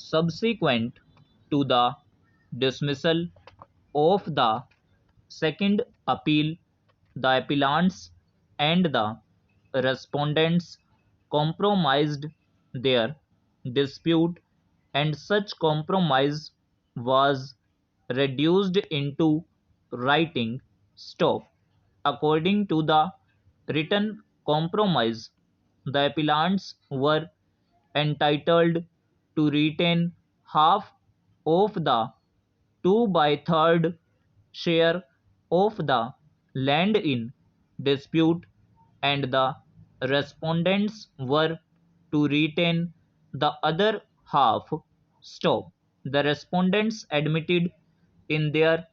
Subsequent to the dismissal of the second appeal, the appellants and the respondents compromised their dispute, and such compromise was reduced into writing stop. According to the written compromise, the appellants were entitled to retain half of the 2 by third share of the land in dispute, and the respondents were to retain the other half. Stop. The respondents admitted in their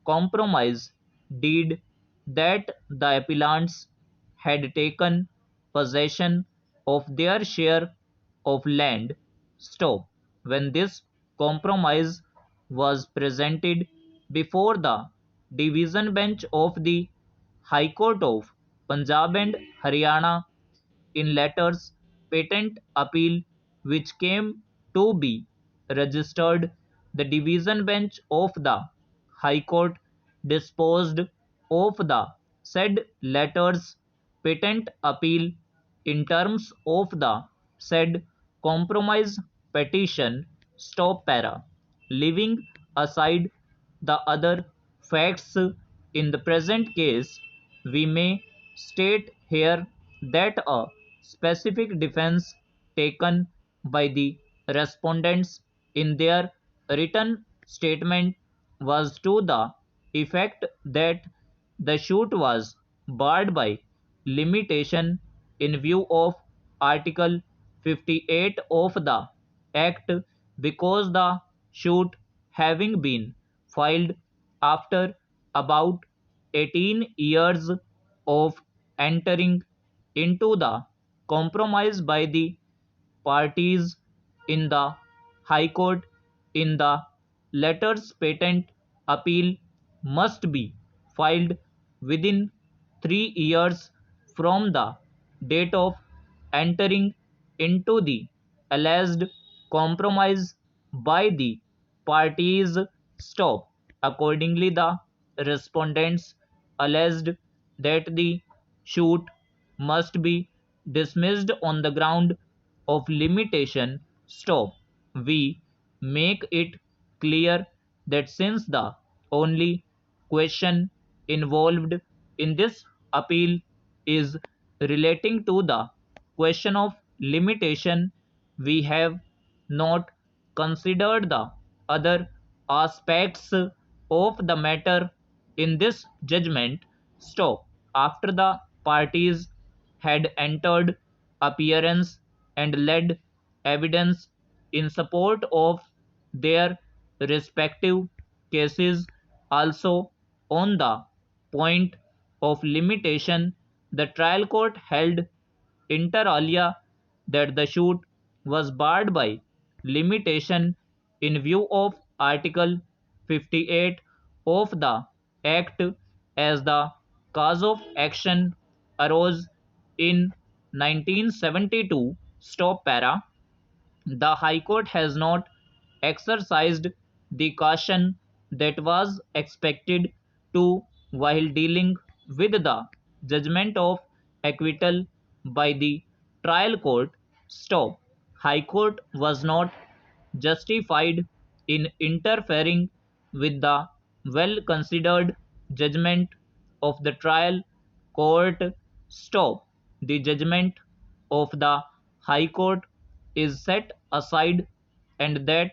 compromise deed that the appellants had taken possession of their share of land. Stop. When this compromise was presented before the division bench of the High Court of Punjab and Haryana in letters patent appeal which came to be registered, the division bench of the High Court disposed of the said letters patent appeal in terms of the said compromise petition. Stop para. Leaving aside the other facts in the present case, we may state here that a specific defense taken by the respondents in their written statement was to the effect that the suit was barred by limitation in view of Article 58 of the Act, because the suit having been filed after about 18 years of entering into the compromise by the parties in the High Court in the letters patent appeal must be filed within 3 years from the date of entering into the alleged compromise by the parties. Stop. Accordingly, the respondents alleged that the suit must be dismissed on the ground of limitation. Stop. We make it clear that since the only question involved in this appeal is relating to the question of limitation, we have not considered the other aspects of the matter in this judgment. Stop. After the parties had entered appearance and led evidence in support of their respective cases also on the point of limitation, the trial court held inter alia that the suit was barred by limitation in view of Article 58 of the Act, as the cause of action arose in 1972. Stop para. The High Court has not exercised the caution that was expected to while dealing with the judgment of acquittal by the trial court. Stop. High Court was not justified in interfering with the well-considered judgment of the trial court. Stop. The judgment of the High Court is set aside and that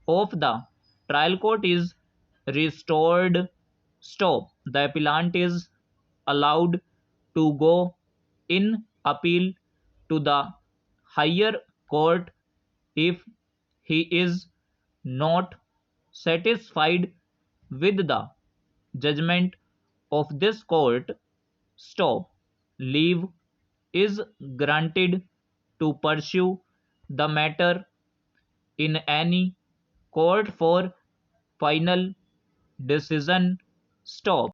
of the trial court is restored. Stop. The appellant is allowed to go in appeal to the higher court if he is not satisfied with the judgment of this court. Stop. Leave is granted to pursue the matter in any court for final decision. Stop.